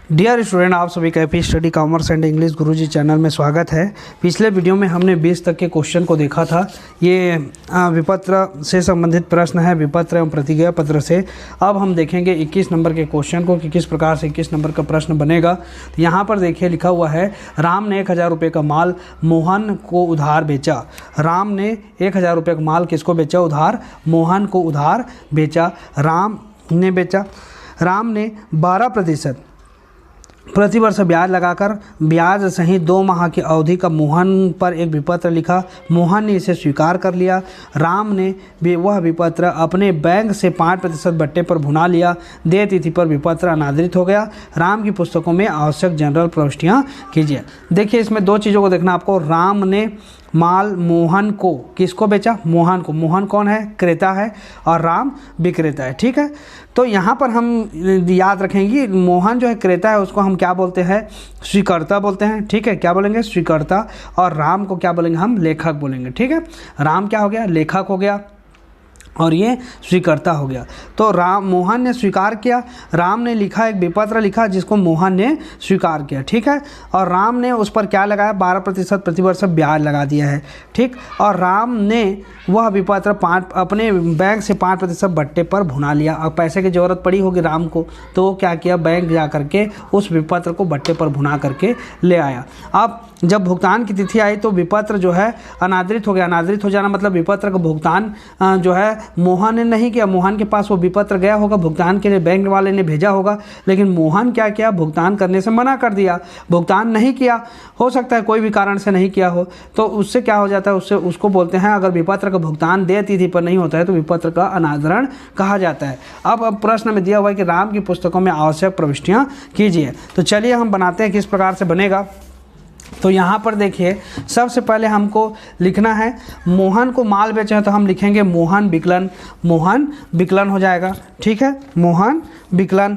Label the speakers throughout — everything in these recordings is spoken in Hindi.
Speaker 1: डियर स्टूडेंट, आप सभी का AP study commerce and English Guruji channel में स्वागत है। पिछले वीडियो में हमने 20 तक के क्वेश्चन को देखा था। ये विपत्र से संबंधित प्रश्न है, विपत्र एवं प्रतिज्ञा पत्र से। अब हम देखेंगे 21 नंबर के क्वेश्चन को कि किस प्रकार से 21 नंबर का प्रश्न बनेगा। तो यहाँ पर देखिए लिखा हुआ है, राम ने 1000 रुपये का माल मोहन को उधार बेचा। राम ने 1000 रुपये का माल किसको बेचा? उधार। मोहन को उधार बेचा, राम ने बेचा। राम ने 12% प्रतिवर्ष ब्याज लगाकर ब्याज सहित 2 माह की अवधि का मोहन पर एक विपत्र लिखा। मोहन ने इसे स्वीकार कर लिया। राम ने वह विपत्र अपने बैंक से 5% बट्टे पर भुना लिया। देय तिथि पर विपत्र अनादृत हो गया। राम की पुस्तकों में आवश्यक जनरल प्रविष्टियाँ कीजिए। देखिए, इसमें 2 चीज़ों को देखना आपको। राम ने माल मोहन को किसको बेचा? मोहन को। मोहन कौन है? क्रेता है और राम विक्रेता है। ठीक है, तो यहाँ पर हम याद रखेंगे मोहन जो है क्रेता है, उसको हम क्या बोलते हैं? स्वीकर्ता बोलते हैं। ठीक है, क्या बोलेंगे? स्वीकर्ता। और राम को क्या बोलेंगे? हम लेखक बोलेंगे। ठीक है, राम क्या हो गया? लेखक हो गया और ये स्वीकर्ता हो गया। तो मोहन ने स्वीकार किया। राम ने लिखा, एक विपत्र लिखा जिसको मोहन ने स्वीकार किया। ठीक है, और राम ने उस पर क्या लगाया? 12% प्रतिवर्ष ब्याज लगा दिया है। ठीक, और राम ने वह विपत्र अपने बैंक से 5% बट्टे पर भुना लिया। अब पैसे की ज़रूरत पड़ी होगी राम को, तो वो क्या किया? बैंक जा करके उस विपत्र को बट्टे पर भुना करके ले आया। अब जब भुगतान की तिथि आई तो विपत्र जो है अनादृत हो गया। अनादृत हो जाना मतलब विपत्र का भुगतान जो है मोहन ने नहीं किया। मोहन के पास वो विपत्र गया होगा, भुगतान के लिए बैंक वाले ने भेजा होगा, लेकिन मोहन क्या किया? भुगतान करने से मना कर दिया, भुगतान नहीं किया। हो सकता है कोई भी कारण से नहीं किया हो, तो उससे क्या हो जाता है? उसको बोलते हैं, अगर विपत्र का भुगतान देय तिथि पर नहीं होता है तो विपत्र का अनादरण कहा जाता है। अब प्रश्न में दिया हुआ है कि राम की पुस्तकों में आवश्यक प्रविष्टियाँ कीजिए। तो चलिए हम बनाते हैं किस प्रकार से बनेगा। तो यहाँ पर देखिए, सबसे पहले हमको लिखना है मोहन को माल बेचे हैं, तो हम लिखेंगे मोहन विकलन। मोहन विकलन हो जाएगा। ठीक है, मोहन विकलन।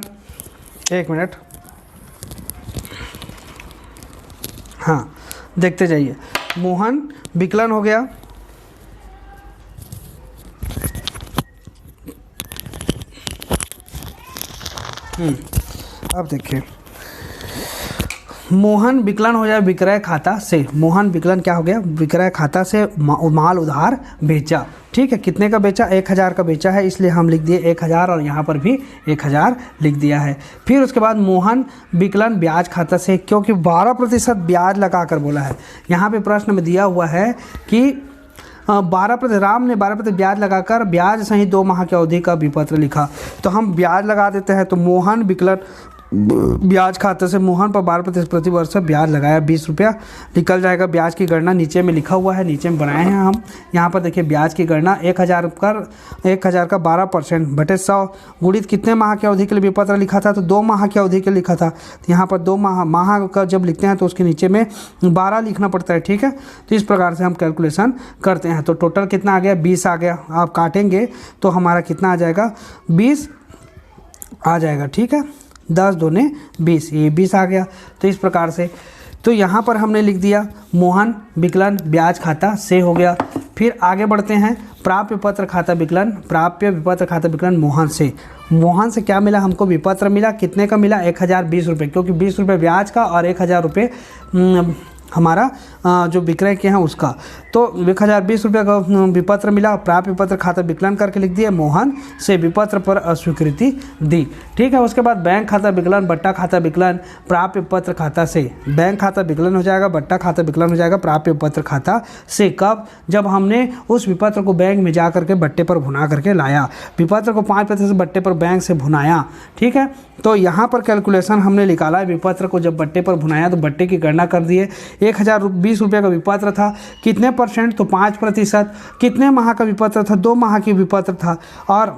Speaker 1: एक मिनट, हाँ देखते जाइए। मोहन विकलन हो गया। अब देखिए, मोहन विकलन हो जाए विक्रय खाता से। मोहन विकलन क्या हो गया? विक्रय खाता से माल उधार बेचा। ठीक है, कितने का बेचा? 1000 का बेचा है, इसलिए हम लिख दिए 1000 और यहाँ पर भी 1000 लिख दिया है। फिर उसके बाद मोहन विकलन ब्याज खाता से, क्योंकि 12% ब्याज लगा कर बोला है। यहाँ पे प्रश्न में दिया हुआ है कि 12% राम ने 12% ब्याज लगाकर ब्याज सहित 2 माह की अवधि का विपत्र लिखा। तो हम ब्याज लगा देते हैं। तो मोहन विकलन ब्याज खाते से मोहन पर 12% प्रतिवर्ष ब्याज लगाया, 20 रुपया निकल जाएगा। ब्याज की गणना नीचे में लिखा हुआ है, नीचे में बनाए हैं हम। यहाँ पर देखिए ब्याज की गणना 1000 का 12% बटे 100 गुणित कितने माह की अवधि के लिए विपत्र लिखा था? तो 2 माह की अवधि के लिए लिखा था। तो यहाँ पर 2 माह का जब लिखते हैं तो उसके नीचे में 12 लिखना पड़ता है। ठीक है, तो इस प्रकार से हम कैलकुलेशन करते हैं। तो टोटल कितना आ गया? 20 आ गया। आप काटेंगे तो हमारा कितना आ जाएगा? 20 आ जाएगा। ठीक है, 10 दूने 20, ये 20 आ गया। तो इस प्रकार से, तो यहाँ पर हमने लिख दिया मोहन विकलन ब्याज खाता से हो गया। फिर आगे बढ़ते हैं, प्राप्य विपत्र खाता विकलन। प्राप्य विपत्र खाता विकलन मोहन से। मोहन से क्या मिला? हमको विपत्र मिला। कितने का मिला? 1020 रुपये, क्योंकि 20 रुपये ब्याज का और 1000 रुपये हमारा जो विक्रय किए हैं उसका। तो 1020 रुपये का विपत्र मिला। प्राप्य विपत्र खाता विकलन करके लिख दिया। मोहन से विपत्र पर अस्वीकृति दी। ठीक है, उसके बाद बैंक खाता विकलन बट्टा खाता विकलन प्राप्य विपत्र खाता से। बैंक खाता विकलन हो जाएगा, बट्टा खाता विकलन हो जाएगा प्राप्य विपत्र खाता से। कब? जब हमने उस विपत्र को बैंक में जा करके बट्टे पर भुना करके लाया। विपत्र को 5% बट्टे पर बैंक से भुनाया। ठीक है, तो यहाँ पर कैलकुलेशन हमने निकाला है। विपत्र को जब बट्टे पर भुनाया तो बट्टे की गणना कर दिए। 1020 रुपये का विपत्र था, कितने %? तो 5%। कितने माह का विपत्र था? 2 माह की विपत्र था। और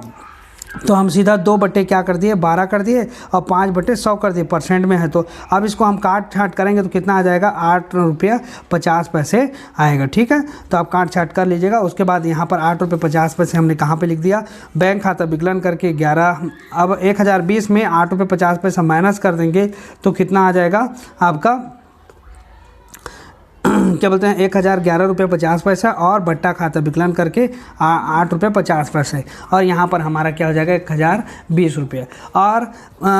Speaker 1: तो हम सीधा 2 बट्टे क्या कर दिए? 12 कर दिए और 5 बट्टे 100 कर दिए। परसेंट में है तो अब इसको हम काट छाट करेंगे तो कितना आ जाएगा? 8 रुपया 50 पैसे आएगा। ठीक है, तो आप काट छाट कर लीजिएगा। उसके बाद यहाँ पर 8 रुपये 50 पैसे हमने कहाँ पे लिख दिया? बैंक खाता विकलन करके 11। अब 1020 में 8 रुपये 50 पैसा माइनस कर देंगे तो कितना आ जाएगा आपका? क्या बोलते हैं 1011 रुपये 50 पैसा और बट्टा खाता विकलन करके 8 रुपये 50 पैसे, और यहाँ पर हमारा क्या हो जाएगा 1020 रुपये। और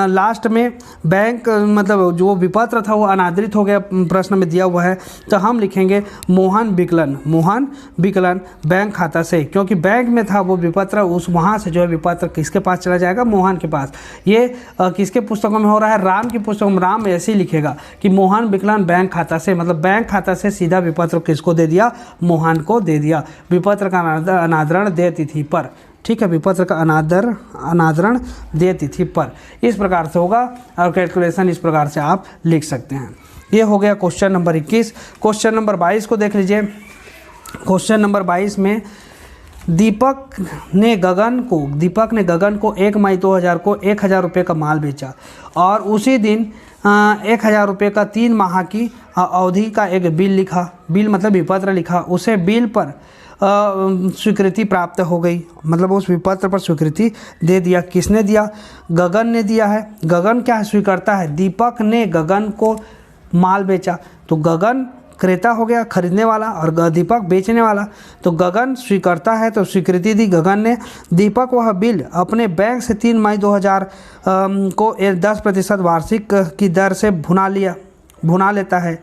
Speaker 1: लास्ट में बैंक मतलब जो विपत्र था वो अनादृत हो गया, प्रश्न में दिया हुआ है, तो हम लिखेंगे मोहन विकलन बैंक खाता से, क्योंकि बैंक में था वो विपत्र, उस वहाँ से जो है विपत्र किसके पास चला जाएगा, मोहन के पास। ये किसके पुस्तकों में हो रहा है, राम की पुस्तकों में। राम ऐसे ही लिखेगा कि मोहन विकलन बैंक खाता से, मतलब बैंक खाता से सीधा विपत्र किसको दे दिया, मोहन को दे दिया, विपत्र का अनादरण देय तिथि पर। ठीक है, विपत्र का अनादरण देय तिथि पर, इस प्रकार से होगा। और कैलकुलेशन इस प्रकार से आप लिख सकते हैं। ये हो गया क्वेश्चन नंबर 21। क्वेश्चन नंबर 22 को देख लीजिए। क्वेश्चन नंबर 22 में दीपक ने गगन को 1 मई 2000 को 1000 रुपये का माल बेचा और उसी दिन 1000 रुपये का 3 माह की अवधि का एक बिल लिखा, बिल मतलब विपत्र लिखा, उसे बिल पर स्वीकृति प्राप्त हो गई, मतलब उस विपत्र पर स्वीकृति दे दिया। किसने दिया, गगन ने दिया है। गगन क्या स्वीकारता है, दीपक ने गगन को माल बेचा, तो गगन क्रेता हो गया, खरीदने वाला, और दीपक बेचने वाला। तो गगन स्वीकारता है तो स्वीकृति दी गगन ने। दीपक वह बिल अपने बैंक से 3 मई 2000 को 10% वार्षिक की दर से भुना लेता है,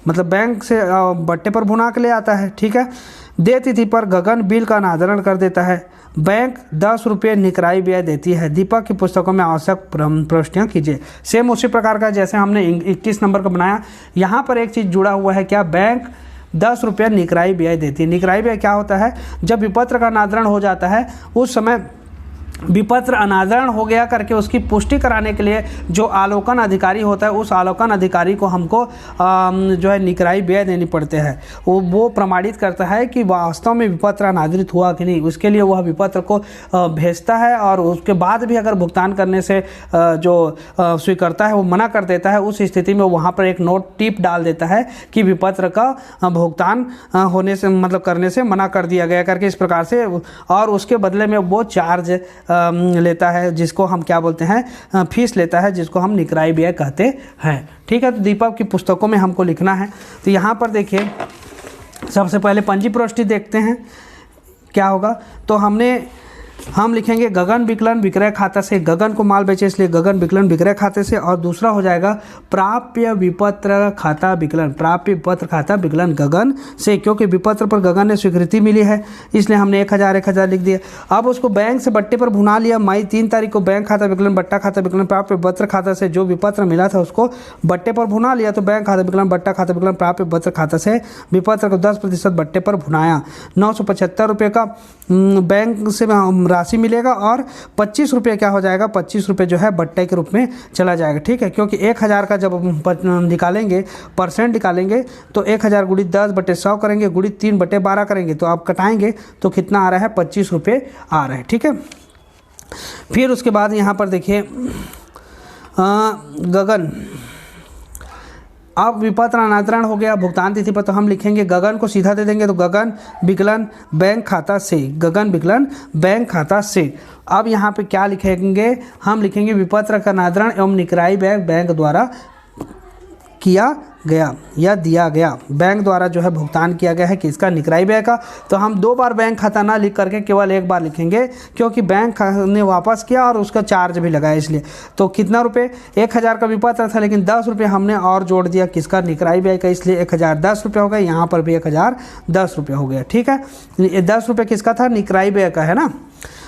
Speaker 1: मतलब बैंक से बट्टे पर भुना के ले आता है। ठीक है, देय तिथि पर गगन बिल का अनादरण कर देता है। बैंक 10 रुपये निकराई ब्याज देती है। दीपक की पुस्तकों में आवश्यक प्रविष्टियाँ कीजिए। सेम उसी प्रकार का जैसे हमने 21 नंबर का बनाया, यहाँ पर एक चीज़ जुड़ा हुआ है, क्या, बैंक 10 रुपये निकराई ब्याज देती है। निकराई ब्याज क्या होता है, जब विपत्र का अनादरण हो जाता है उस समय विपत्र अनादरण हो गया करके उसकी पुष्टि कराने के लिए जो आलोकन अधिकारी होता है, उस आलोकन अधिकारी को हमको जो है निकराई व्यय देनी पड़ते हैं। वो प्रमाणित करता है कि वास्तव में विपत्र अनादृत हुआ कि नहीं, उसके लिए वह विपत्र को भेजता है, और उसके बाद भी अगर भुगतान करने से जो स्वीकर्ता है वो मना कर देता है, उस स्थिति में वहाँ पर एक नोट टिप डाल देता है कि विपत्र का भुगतान होने से मतलब करने से मना कर दिया गया करके, इस प्रकार से। और उसके बदले में वो चार्ज लेता है, जिसको हम क्या बोलते हैं, फीस लेता है, जिसको हम निकराई व्यय कहते हैं। ठीक है, तो दीपक की पुस्तकों में हमको लिखना है। तो यहाँ पर देखिए, सबसे पहले पंजी प्रविष्टि देखते हैं क्या होगा। तो हम लिखेंगे गगन विकलन विक्रय खाता से, गगन को माल बेचे इसलिए गगन विकलन विक्रय खाते से, और दूसरा हो जाएगा प्राप्य विपत्र खाता विकलन, प्राप्य विपत्र खाता विकलन गगन से, क्योंकि विपत्र पर गगन ने स्वीकृति मिली है इसलिए हमने 1000 लिख दिया। अब उसको बैंक से बट्टे पर भुना लिया। मई 3 तारीख को बैंक खाता विकलन बट्टा खाता विकलन प्राप्य विपत्र खाता से जो विपत्र मिला था उसको बट्टे पर भुना लिया, तो बैंक खाता विकलन बट्टा खाता विकलन प्राप्य विपत्र खाता से विपत्र को 10% बट्टे पर भुनाया। 975 रुपये का बैंक से राशि मिलेगा, और 25 रुपये क्या हो जाएगा, 25 रुपये जो है बट्टे के रूप में चला जाएगा। ठीक है, क्योंकि 1000 का जब निकालेंगे, परसेंट निकालेंगे, तो 1000 गुणित 10/100 करेंगे, गुणित 3/12 करेंगे, तो आप कटाएंगे तो कितना आ रहा है, 25 रुपये आ रहा है। ठीक है, फिर उसके बाद यहाँ पर देखिए गगन, अब विपत्र अनादरण हो गया भुगतान तिथि पर, तो हम लिखेंगे गगन को सीधा दे देंगे, तो गगन विकलन बैंक खाता से, गगन विकलन बैंक खाता से। अब यहाँ पे क्या लिखेंगे, हम लिखेंगे विपत्र का अनादरण एवं निकराई व्यय बैंक द्वारा किया गया या दिया गया, बैंक द्वारा जो है भुगतान किया गया है किसका, निकराई व्यय का। तो हम 2 बार बैंक खाता ना लिख करके केवल 1 बार लिखेंगे, क्योंकि बैंक ने वापस किया और उसका चार्ज भी लगाया इसलिए। तो कितना रुपए, 1000 का विपत्र था लेकिन 10 रुपये हमने और जोड़ दिया किसका, निकराई व्यय का, इसलिए 1010 रुपये हो गए। यहाँ पर भी 1010 रुपये हो गया। ठीक है, 10 रुपये किसका था, निकराई व्यय का है ना।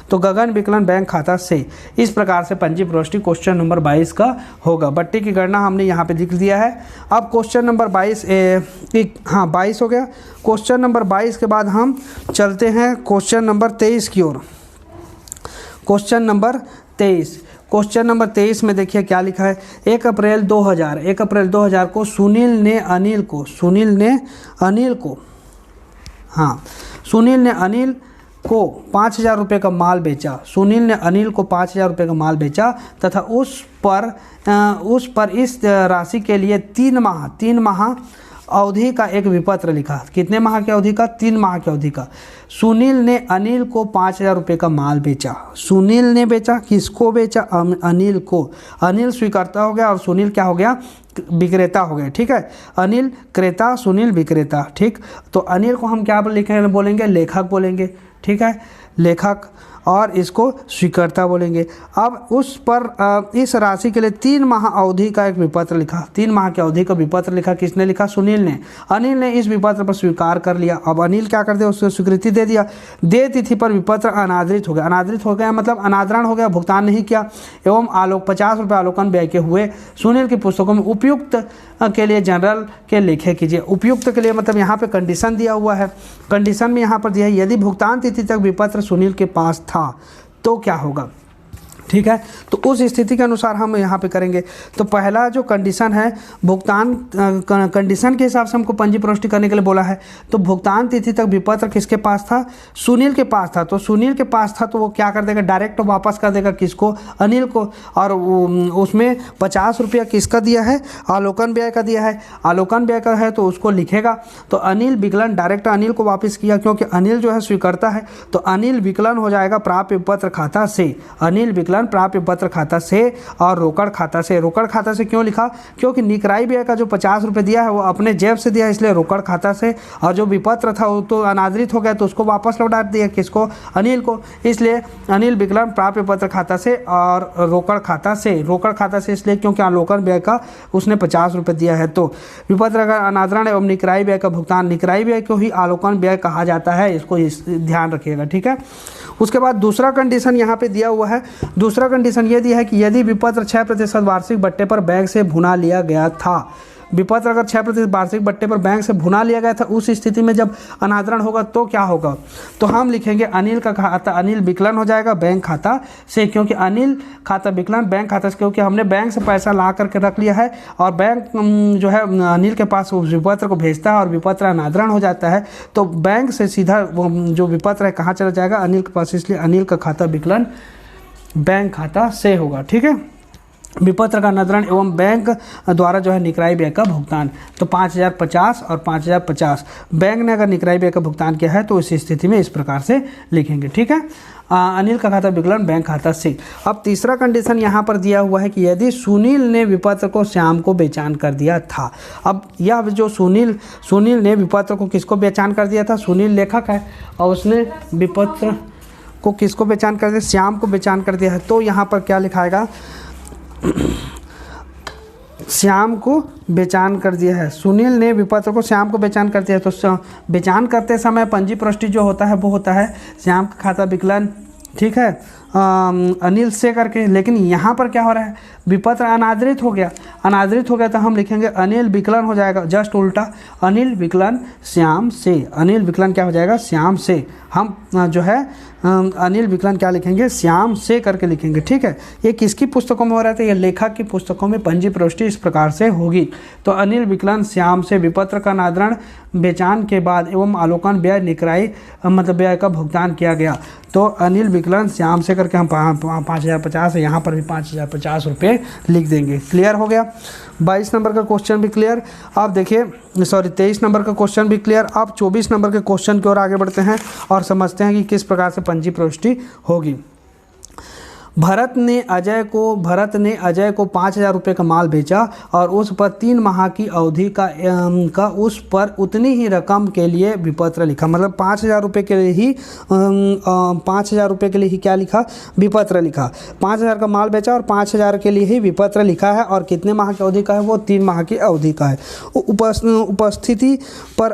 Speaker 1: तो गगन विकलन बैंक खाता से, इस प्रकार से पंजी प्रविष्टि क्वेश्चन नंबर 22 का होगा। बट्टे की गणना हमने यहाँ पे लिख दिया है। अब क्वेश्चन नंबर 22 हो गया। क्वेश्चन नंबर 22 के बाद हम चलते हैं क्वेश्चन नंबर 23 की ओर। क्वेश्चन नंबर 23 में देखिए क्या लिखा है। 1 अप्रैल 2000 को सुनील ने अनिल को 5000 रुपये का माल बेचा। सुनील ने अनिल को 5000 रुपये का माल बेचा तथा उस पर इस राशि के लिए 3 माह अवधि का एक विपत्र लिखा। कितने माह की अवधि का? 3 माह की अवधि का। सुनील ने अनिल को 5,000 रुपये का माल बेचा। सुनील ने बेचा, किसको बेचा? अनिल को। अनिल स्वीकर्ता हो गया और सुनील क्या हो गया? विक्रेता हो गया। ठीक है, अनिल क्रेता, सुनील विक्रेता। ठीक, तो अनिल को हम क्या लिखेंगे? बोलेंगे लेखक बोलेंगे। ठीक है, लेखक, और इसको स्वीकर्ता बोलेंगे। अब उस पर इस राशि के लिए 3 माह अवधि का एक विपत्र लिखा। 3 माह की अवधि का विपत्र लिखा। किसने लिखा? सुनील ने। अनिल ने इस विपत्र पर स्वीकार कर लिया। अब अनिल क्या कर दिया? उसको स्वीकृति दे दिया। दे तिथि पर विपत्र अनादृत हो गया। अनादृत हो गया मतलब अनादरण हो गया, भुगतान नहीं किया। एवं 50 रुपये आलोकन व्यय के हुए सुनील की पुस्तकों में उपयुक्त के लिए जनरल के लेखे कीजिए। उपयुक्त के लिए मतलब यहाँ पे कंडीशन दिया हुआ है। कंडीशन में यहाँ पर दिया है यदि भुगतान तिथि तक विपत्र सुनील के पास था तो क्या होगा। ठीक है, तो उस स्थिति के अनुसार हम यहाँ पे करेंगे। तो पहला जो कंडीशन है, भुगतान कंडीशन के हिसाब से हमको पंजी प्रविष्टि करने के लिए बोला है। तो भुगतान तिथि तक विपत्र किसके पास था? सुनील के पास था। तो सुनील के पास था तो वो क्या कर देगा? डायरेक्ट वापस कर देगा। किसको? अनिल को। और उसमें 50 रुपया किसका दिया है? आलोकन व्यय का दिया है। आलोकन व्यय का है तो उसको लिखेगा। तो अनिल विकलन डायरेक्ट अनिल को वापस किया, क्योंकि अनिल जो है स्वीकर्ता है। तो अनिल विकलन हो जाएगा प्राप्य विपत्र खाता से। अनिल विकलन प्राप्य पत्र खाता से और रोकड़ खाता से। रोकड़ खाता से क्यों लिखा? क्योंकि निकराई व्यय का जो 50 रुपये दिया है वो अपने जेब से दिया, इसलिए रोकड़ खाता से। और जो विपत्र था वो तो अनादृत हो गया तो उसको वापस लौटा दिया। किसको? अनिल को। इसलिए अनिल विकलन प्राप्य पत्र खाता से और रोकड़ खाता से। रोकड़ खाता से इसलिए क्योंकि आलोकन व्यय का उसने 50 रुपये दिया है। तो विपत्र का अनादरण एवं निकराई व्यय का भुगतान। निकराई व्यय को ही आलोकन व्यय कहा जाता है, इसको ध्यान रखिएगा। ठीक है, उसके बाद दूसरा कंडीशन यहाँ पे दिया हुआ है। दूसरा कंडीशन ये दिया है कि यदि विपत्र 6% वार्षिक बट्टे पर बैंक से भुना लिया गया था। विपत्र अगर 6% वार्षिक बट्टे पर बैंक से भुना लिया गया था, उस स्थिति में जब अनादरण होगा तो क्या होगा? तो हम लिखेंगे अनिल का खाता, अनिल विकलन हो जाएगा बैंक खाता से, क्योंकि अनिल खाता विकलन बैंक खाता से, क्योंकि हमने बैंक से पैसा ला करके रख लिया है और बैंक जो है अनिल के पास उस विपत्र को भेजता है और विपत्र अनादरण हो जाता है। तो बैंक से सीधा जो विपत्र है कहाँ चला जाएगा? अनिल के पास। इसलिए अनिल का खाता विकलन बैंक खाता से होगा। ठीक है, विपत्र का अनादरण एवं बैंक द्वारा जो है निकराई व्यय का भुगतान। तो 5,050 और 5,050 बैंक ने अगर निकराई व्यय का भुगतान किया है तो इस स्थिति में इस प्रकार से लिखेंगे। ठीक है, अनिल का खाता विकलन बैंक खाता से। अब तीसरा कंडीशन यहाँ पर दिया हुआ है कि यदि सुनील ने विपत्र को श्याम को बेचान कर दिया था। अब यह जो सुनील ने विपत्र को किसको बेचान कर दिया था? सुनील लेखक है और उसने विपत्र को किसको बेचान कर दिया? श्याम को बेचान कर दिया है। तो यहाँ पर क्या लिखाएगा? श्याम को बेचान कर दिया है। सुनील ने विपत्र को श्याम को बेचान कर दिया है। तो बेचान करते समय पंजी प्रविष्टि जो होता है वो होता है श्याम का खाता विकलन। ठीक है, अनिल से करके। लेकिन यहाँ पर क्या हो रहा है? विपत्र अनादृत हो गया। अनादृत हो गया तो हम लिखेंगे अनिल विकलन हो जाएगा, जस्ट उल्टा। अनिल विकलन श्याम से। अनिल विकलन क्या हो जाएगा? श्याम से। हम जो है अनिल विकलन क्या लिखेंगे? श्याम से करके लिखेंगे। ठीक है, ये किसकी पुस्तकों में हो रहा था? ये लेखक की पुस्तकों में पंजी प्रविष्टि इस प्रकार से होगी। तो अनिल विकलन श्याम से विपत्र का अनादरण बेचान के बाद एवं आलोकन व्यय निकराई मतलब व्यय का भुगतान किया गया। तो अनिल विकलन श्याम से करके हम 5,050 है, यहाँ पर भी 5,050 रुपये लिख देंगे। क्लियर हो गया? 22 नंबर का क्वेश्चन भी क्लियर। आप देखिए 23 नंबर का क्वेश्चन भी क्लियर। आप 24 नंबर के क्वेश्चन की ओर आगे बढ़ते हैं और समझते हैं कि किस प्रकार से पंजी प्रविष्टि होगी। भरत ने अजय को 5,000 रुपये का माल बेचा और उस पर 3 माह की अवधि का उस पर उतनी ही रकम के लिए विपत्र लिखा। मतलब 5,000 रुपये के लिए ही 5,000 रुपये के लिए ही क्या लिखा? विपत्र लिखा। 5,000 का माल बेचा और 5,000 के लिए ही विपत्र लिखा है। और कितने माह की अवधि का है? वो 3 माह की अवधि का है। उपस्थिति पर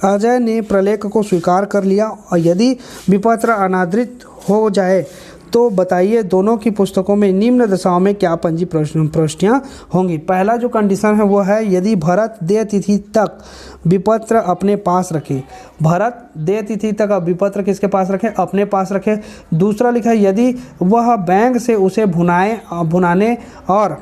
Speaker 1: अजय ने प्रलेख को स्वीकार कर लिया और यदि विपत्र अनादृत हो जाए तो बताइए दोनों की पुस्तकों में निम्न दशाओं में क्या पंजी प्रविष्टियाँ होंगी। पहला जो कंडीशन है वो है यदि भरत देय तिथि तक विपत्र अपने पास रखे। भरत देय तिथि तक विपत्र किसके पास रखे? अपने पास रखे। दूसरा लिखा है यदि वह बैंक से उसे भुनाने और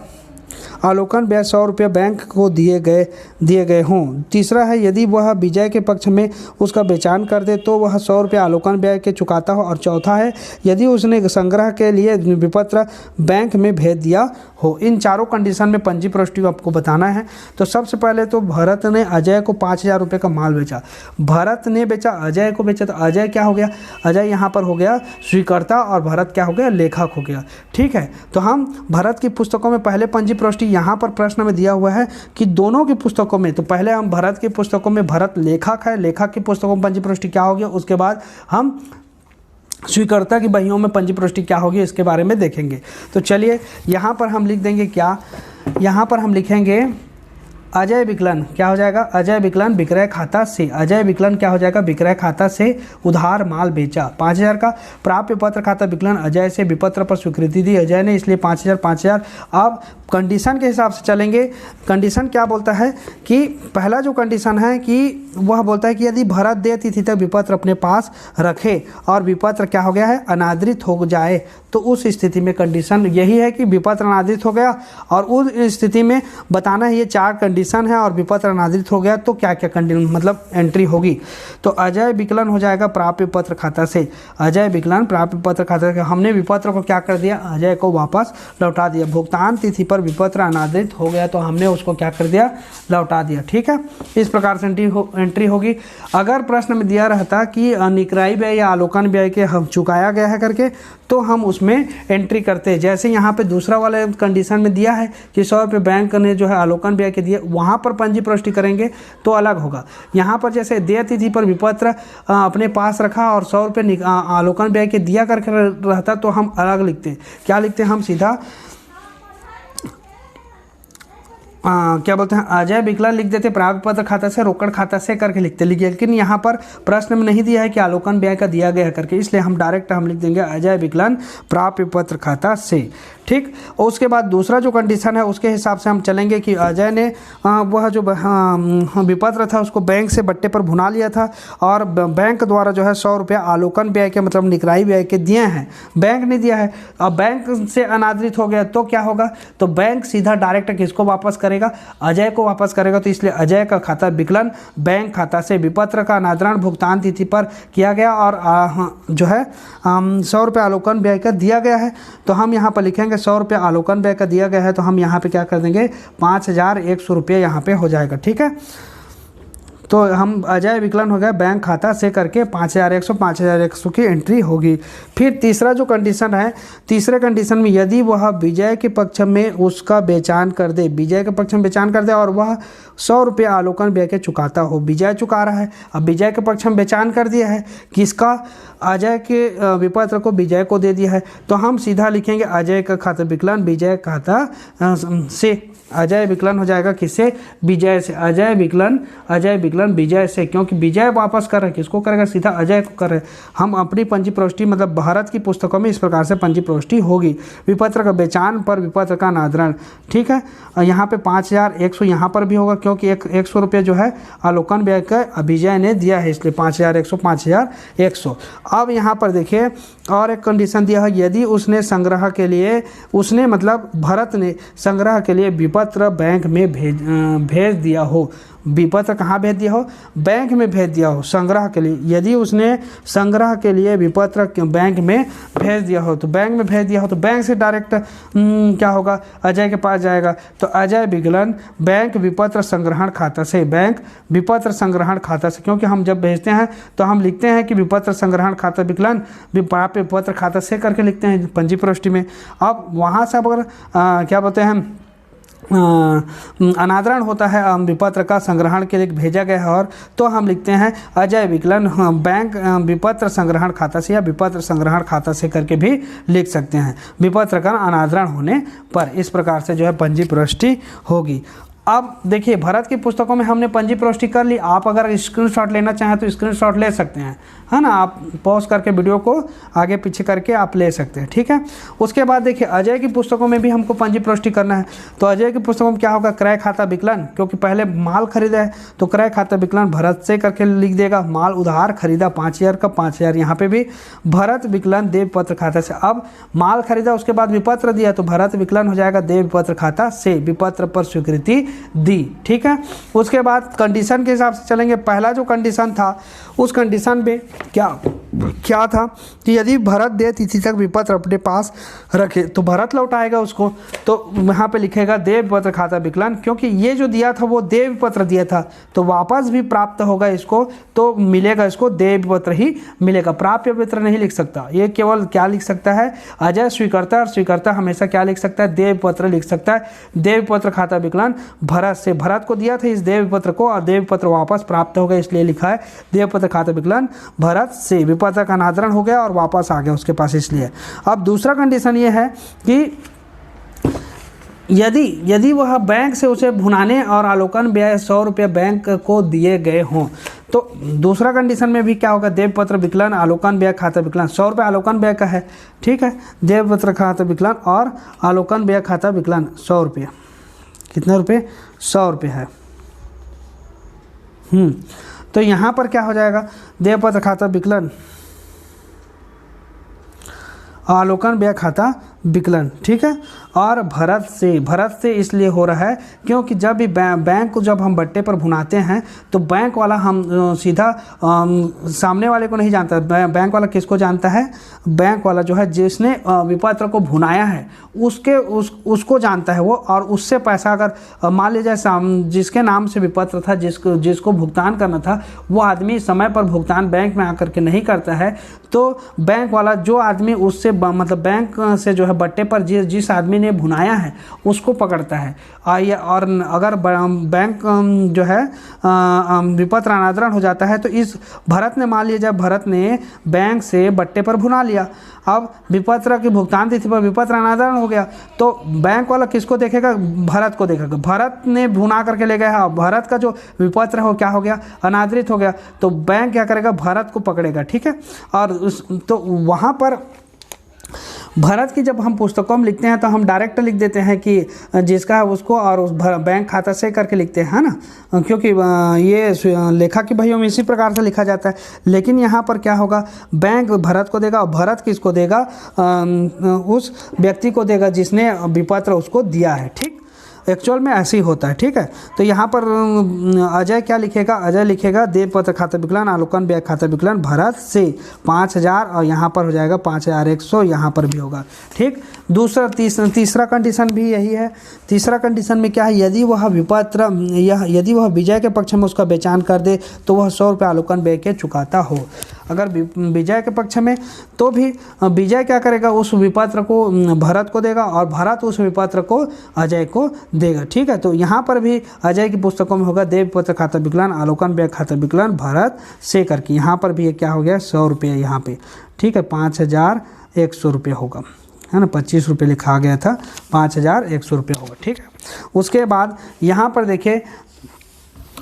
Speaker 1: अवलोकन ब्याज 100 रुपये बैंक को दिए गए हों। तीसरा है यदि वह विजय के पक्ष में उसका बेचान कर दे तो वह 100 रुपये अवलोकन ब्याज के चुकाता हो। और चौथा है यदि उसने संग्रह के लिए विपत्र बैंक में भेज दिया हो। इन चारों कंडीशन में पंजी प्रविष्टि को आपको बताना है। तो सबसे पहले तो भरत ने अजय को 5,000 रुपये का माल बेचा। भरत ने बेचा, अजय को बेचा, तो अजय क्या हो गया, अजय यहाँ पर हो गया स्वीकर्ता और भरत क्या हो गया, लेखक हो गया। ठीक है, तो हम भरत की पुस्तकों में पहले पंजी प्रविष्टि यहाँ पर प्रश्न में दिया हुआ है कि दोनों की पुस्तकों में, तो पहले हम भरत की पुस्तकों में भरत लेखक है, लेखक की पुस्तकों में पंजी प्रविष्टि क्या होगी, उसके बाद हम स्वीकर्ता की बहियों में पंजी प्रविष्टि क्या होगी इसके बारे में देखेंगे। तो चलिए यहाँ पर हम लिख देंगे क्या, यहाँ पर हम लिखेंगे अजय विकलन, क्या हो जाएगा, अजय विकलन विक्रय खाता से, अजय विकलन क्या हो जाएगा, विक्रय खाता से उधार माल बेचा 5,000 का। प्राप्य पत्र खाता विकलन अजय से विपत्र पर स्वीकृति दी अजय ने, इसलिए 5,000। अब कंडीशन के हिसाब से चलेंगे। कंडीशन क्या बोलता है कि पहला जो कंडीशन है कि वह बोलता है कि यदि भरत दे तिथि तक विपत्र अपने पास रखे और विपत्र क्या हो गया है, अनादृत हो जाए, तो उस स्थिति में कंडीशन यही है कि विपत्र अनादृत हो गया। और उस स्थिति में बताना है, ये 4 कंडीशन है और विपत्र अनादृत हो गया तो क्या क्या कंडीशन मतलब एंट्री होगी। तो अजय विकलन हो जाएगा प्राप्य पत्र खाता से, अजय विकलन प्राप्य पत्र खाता से। हमने विपत्र को क्या कर दिया, अजय को वापस लौटा दिया। भुगतान तिथि पर विपत्र अनादृत हो गया तो हमने उसको क्या कर दिया, लौटा दिया। ठीक है, इस प्रकार से एंट्री होगी। अगर प्रश्न में दिया रहता कि निक्राई व्यय या अवलोकन व्यय के हम चुकाया गया है करके, तो हम उसमें एंट्री करते। जैसे यहाँ पे दूसरा वाले कंडीशन में दिया है कि 100 रुपये बैंक ने जो है अवलोकन व्यय के दिए, वहाँ पर पंजी प्रविष्टि करेंगे तो अलग होगा। यहाँ पर जैसे देय तिथि पर विपत्र अपने पास रखा और 100 रुपये अवलोकन व्यय के दिया करके रहता तो हम अलग लिखते। क्या लिखते हैं, हम सीधा क्या बोलते हैं, अजय विकलन लिख देते, प्राप्य पत्र खाता से रोकड़ खाता से करके लिखते। लेकिन यहाँ पर प्रश्न में नहीं दिया है कि अवलोकन व्यय का दिया गया है करके, इसलिए हम डायरेक्ट हम लिख देंगे अजय विकलन प्राप्य पत्र खाता से। ठीक, और उसके बाद दूसरा जो कंडीशन है उसके हिसाब से हम चलेंगे कि अजय ने वह जो विपत्र था उसको बैंक से बट्टे पर भुना लिया था और बैंक द्वारा जो है 100 रुपया अवलोकन व्यय के मतलब निक्राई व्यय के दिए हैं, बैंक ने दिया है। अब बैंक से अनादृत हो गया तो क्या होगा, तो बैंक सीधा डायरेक्ट किसको वापस करेगा, अजय को वापस करेगा। तो इसलिए अजय का खाता विकलन बैंक खाता से विपत्र का अनादरण भुगतान तिथि पर किया गया और जो है 100 रुपये अवलोकन व्यय का दिया गया है। तो हम यहाँ पर लिखेंगे 100 रुपये अवलोकन व्यय का दिया गया है, तो हम यहाँ पे क्या कर देंगे 5,100 रुपये यहाँ पे हो जाएगा। ठीक है, तो हम अजय विकलन हो गया बैंक खाता से करके 5,100 की एंट्री होगी। फिर तीसरा जो कंडीशन है, तीसरे कंडीशन में यदि वह विजय के पक्ष में उसका बेचान कर दे, विजय के पक्ष में बेचान कर दे और वह 100 रुपये अवलोकन व्यय के चुकाता हो, विजय चुका रहा है, अब विजय के पक्ष में बेचान कर दिया है, किसका, अजय के विपत्र को विजय को दे दिया है, तो हम सीधा लिखेंगे अजय का खाता विकलन विजय खाता से, अजय विकलन हो जाएगा किससे, विजय से, अजय विकलन विजय से, क्योंकि विजय वापस कर रहे हैं, किसको करेगा, सीधा अजय को कर रहे हैं। हम अपनी पंजी प्रविष्टि मतलब भारत की पुस्तकों में इस प्रकार से पंजी प्रविष्टि होगी। विपत्र का बेचान पर विपत्र का अनादरण। ठीक है, यहाँ पे 5,100 यहाँ पर भी होगा क्योंकि 100 रुपये जो है अवलोकन व्यय का विजय ने दिया है, इसलिए 5,100। अब यहाँ पर देखिए और एक कंडीशन दिया है, यदि उसने संग्रह के लिए, उसने मतलब भरत ने संग्रह के लिए विपत्र बैंक में भेज दिया हो, विपत्र कहाँ भेज दिया हो, बैंक में भेज दिया हो संग्रह के लिए। यदि उसने संग्रह के लिए विपत्र बैंक में भेज दिया हो, तो बैंक में भेज दिया हो तो बैंक से डायरेक्ट क्या होगा, अजय के पास जाएगा। तो अजय विकलन बैंक विपत्र संग्रहण खाता से, बैंक विपत्र संग्रहण खाता से, क्योंकि हम जब भेजते हैं तो हम लिखते हैं कि विपत्र संग्रहण खाता विकलन प्राप्य विपत्र खाता से करके लिखते हैं पंजी प्रविष्टि में। अब वहाँ से अगर क्या बोलते हैं अनादरण होता है विपत्र का संग्रहण के लिए भेजा गया है, और तो हम लिखते हैं अजय विकलन बैंक विपत्र संग्रहण खाता से या विपत्र संग्रहण खाता से करके भी लिख सकते हैं, विपत्र का अनादरण होने पर। इस प्रकार से जो है पंजी प्रविष्टि होगी। अब देखिए भरत की पुस्तकों में हमने पंजी प्रविष्टि कर ली। आप अगर स्क्रीनशॉट लेना चाहें तो स्क्रीनशॉट ले सकते हैं, है ना। आप पॉज करके वीडियो को आगे पीछे करके आप ले सकते हैं, ठीक है। उसके बाद देखिए अजय की पुस्तकों में भी हमको पंजी प्रविष्टि करना है। तो अजय की पुस्तकों में क्या होगा, क्रय खाता विकलन, क्योंकि पहले माल खरीदा है तो क्रय खाता विकलन भरत से करके लिख देगा। माल उधार खरीदा 5,000 का 5,000, यहाँ पे भी भरत विकलन देय विपत्र खाता से। अब माल खरीदा उसके बाद विपत्र दिया तो भरत विकलन हो जाएगा देय विपत्र खाता से, विपत्र पर स्वीकृति दी, ठीक है। उसके बाद कंडीशन के हिसाब से चलेंगे। पहला जो कंडीशन था उस कंडीशन में क्या था कि यदि भरत देय तिथि तक विपत्र अपने पास रखे तो भरत लौटाएगा उसको। तो यहाँ पे लिखेगा देय विपत्र खाता विकलन, क्योंकि ये जो दिया था वो देय विपत्र दिया था तो वापस भी प्राप्त होगा इसको, तो मिलेगा इसको देय विपत्र ही मिलेगा, प्राप्य विपत्र नहीं लिख सकता। ये केवल क्या लिख सकता है, अजय स्वीकर्ता, और स्वीकर्ता हमेशा क्या लिख सकता है, देय विपत्र लिख सकता है। देय विपत्र खाता विकलन भरत से, भरत को दिया था इस देय विपत्र को और देय विपत्र वापस प्राप्त हो गया, इसलिए लिखा है देय विपत्र खाता विकलन भरत से। विपत्र का अनादरण हो गया और वापस आ गया उसके पास, इसलिए। अब दूसरा कंडीशन ये है कि यदि वह बैंक से उसे भुनाने और आलोकन व्यय 100 रुपये बैंक को दिए गए हों तो दूसरा कंडीशन में भी क्या होगा, देवपत्र विकलन आलोकन व्यय खाता विकलन। 100 रुपये आलोकन व्यय का है, ठीक है। देवपत्र खाता विकलन और आलोकन व्यय खाता विकलन 100 रुपये, कितने रुपये, 100 रुपये है। तो यहाँ पर क्या हो जाएगा, देवपत्र खाता विकलन आलोकन व्यय खाता विकलन, ठीक है। और भरत से इसलिए हो रहा है क्योंकि जब भी बैंक को जब हम बट्टे पर भुनाते हैं तो बैंक वाला हम सीधा सामने वाले को नहीं जानता। बैंक वाला किसको जानता है, बैंक वाला जो है जिसने विपत्र को भुनाया है उसको जानता है वो, और उससे पैसा अगर मान लीजिए जिसके नाम से विपत्र था, जिसको भुगतान करना था, वो आदमी समय पर भुगतान बैंक में आकर के नहीं करता है तो बैंक वाला जो आदमी उससे मतलब बैंक से जो है बट्टे पर जिस आदमी ने भुनाया है उसको पकड़ता है। और अगर बैंक जो है विपत्र अनादरण हो जाता है तो इस भरत ने, मान लीजिए भरत ने बैंक से बट्टे पर भुना लिया, अब विपत्र की भुगतान तिथि पर विपत्र अनादरण हो गया तो बैंक वाला किसको देखेगा, भरत को देखेगा। भरत ने भुना करके ले गया, भरत का जो विपत्र हो क्या हो गया, अनादरित हो गया, तो बैंक क्या करेगा, भरत को पकड़ेगा, ठीक है। और तो वहाँ पर भरत की जब हम पुस्तकों में लिखते हैं तो हम डायरेक्ट लिख देते हैं कि जिसका है उसको, और उस बैंक खाता से करके लिखते हैं, है ना, क्योंकि ये लेखा की भाइयों में इसी प्रकार से लिखा जाता है। लेकिन यहाँ पर क्या होगा, बैंक भरत को देगा और भरत किसको देगा, उस व्यक्ति को देगा जिसने विपत्र उसको दिया है, ठीक। एक्चुअल में ऐसे ही होता है, ठीक है। तो यहाँ पर अजय क्या लिखेगा, अजय लिखेगा देवपत्र खाता विकलन आलोकन व्यय खाता विकलन भरत से 5,000, और यहाँ पर हो जाएगा 5,100, यहाँ पर भी होगा, ठीक। तीसरा कंडीशन भी यही है। तीसरा कंडीशन में क्या है, यदि वह विपत्र यदि वह विजय के पक्ष में उसका बेचान कर दे तो वह 100 रुपये आलोकन व्यय के चुकाता हो। अगर विजय के पक्ष में तो भी विजय क्या करेगा, उस विपत्र को भरत को देगा और भरत उस विपत्र को अजय को देगा, ठीक है। तो यहाँ पर भी अजय की पुस्तकों में होगा देवपत्र खाता विकलन आलोकन व्यय खाता विकलन भरत से करके, यहाँ पर भी क्या हो गया, 100 रुपये यहाँ पे, ठीक है। 5,100 रुपये होगा, है ना, 25 रुपये लिखा गया था, 5,100 रुपये होगा, ठीक है। उसके बाद यहाँ पर देखिए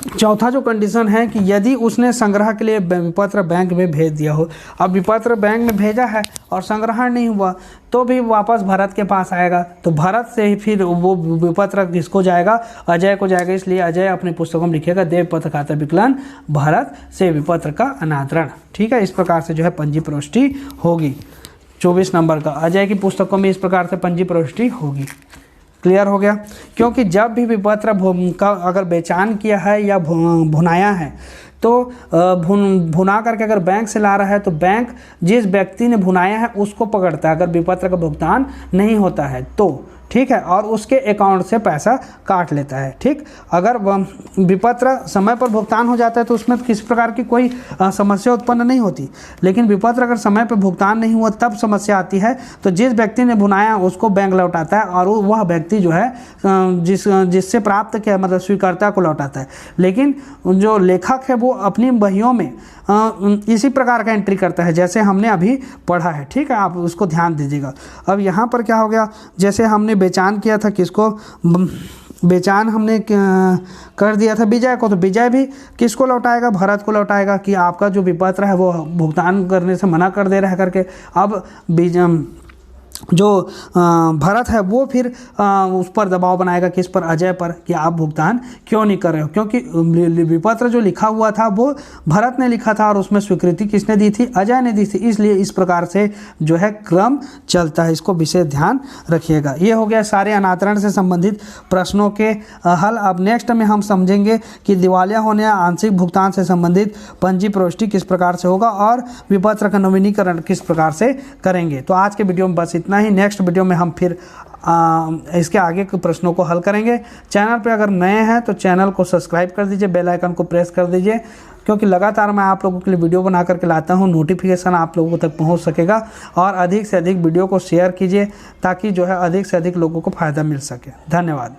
Speaker 1: चौथा जो कंडीशन है कि यदि उसने संग्रह के लिए विपत्र बैंक में भेज दिया हो। अब विपत्र बैंक में भेजा है और संग्रहण नहीं हुआ तो भी वापस भरत के पास आएगा, तो भरत से ही फिर वो विपत्र किसको जाएगा, अजय को जाएगा। इसलिए अजय अपनी पुस्तकों में लिखेगा देवपत्र खाता विकलन भरत से विपत्र का अनादरण, ठीक है। इस प्रकार से जो है पंजी प्रविष्टि होगी। 24 नंबर का अजय की पुस्तकों में इस प्रकार से पंजी प्रविष्टि होगी। क्लियर हो गया, क्योंकि जब भी विपत्र का अगर बेचान किया है या भुनाया है तो भुना करके अगर बैंक से ला रहा है तो बैंक जिस व्यक्ति ने भुनाया है उसको पकड़ता है अगर विपत्र का भुगतान नहीं होता है तो, ठीक है, और उसके अकाउंट से पैसा काट लेता है, ठीक। अगर विपत्र समय पर भुगतान हो जाता है तो उसमें किसी प्रकार की कोई समस्या उत्पन्न नहीं होती, लेकिन विपत्र अगर समय पर भुगतान नहीं हुआ तब समस्या आती है। तो जिस व्यक्ति ने भुनाया उसको बैंक लौटाता है और वह व्यक्ति जो है जिससे प्राप्त किया मतलब स्वीकर्ता को लौटाता है। लेकिन जो लेखक है वो अपनी बहियों में इसी प्रकार का एंट्री करता है जैसे हमने अभी पढ़ा है, ठीक है, आप उसको ध्यान दीजिएगा। अब यहाँ पर क्या हो गया, जैसे हमने बेचान किया था किसको, बेचान हमने कर दिया था विजय को, तो विजय भी किसको लौटाएगा, भरत को लौटाएगा कि आपका जो विपत्र है वो भुगतान करने से मना कर दे रहा है करके। अब जो भरत है वो फिर उस पर दबाव बनाएगा, किस पर, अजय पर, कि आप भुगतान क्यों नहीं कर रहे हो, क्योंकि विपत्र जो लिखा हुआ था वो भरत ने लिखा था और उसमें स्वीकृति किसने दी थी, अजय ने दी थी। इसलिए इस प्रकार से जो है क्रम चलता है, इसको विशेष ध्यान रखिएगा। ये हो गया सारे अनातरण से संबंधित प्रश्नों के हल। अब नेक्स्ट में हम समझेंगे कि दिवालिया होने या आंशिक भुगतान से संबंधित पंजी प्रविष्टि किस प्रकार से होगा और विपत्र का नवीनीकरण किस प्रकार से करेंगे। तो आज के वीडियो में बस इतना ही। नेक्स्ट वीडियो में हम फिर इसके आगे के प्रश्नों को हल करेंगे। चैनल पे अगर नए हैं तो चैनल को सब्सक्राइब कर दीजिए, बेल आइकन को प्रेस कर दीजिए, क्योंकि लगातार मैं आप लोगों के लिए वीडियो बना करके लाता हूं, नोटिफिकेशन आप लोगों तक पहुंच सकेगा। और अधिक से अधिक वीडियो को शेयर कीजिए ताकि जो है अधिक से अधिक लोगों को फ़ायदा मिल सके। धन्यवाद।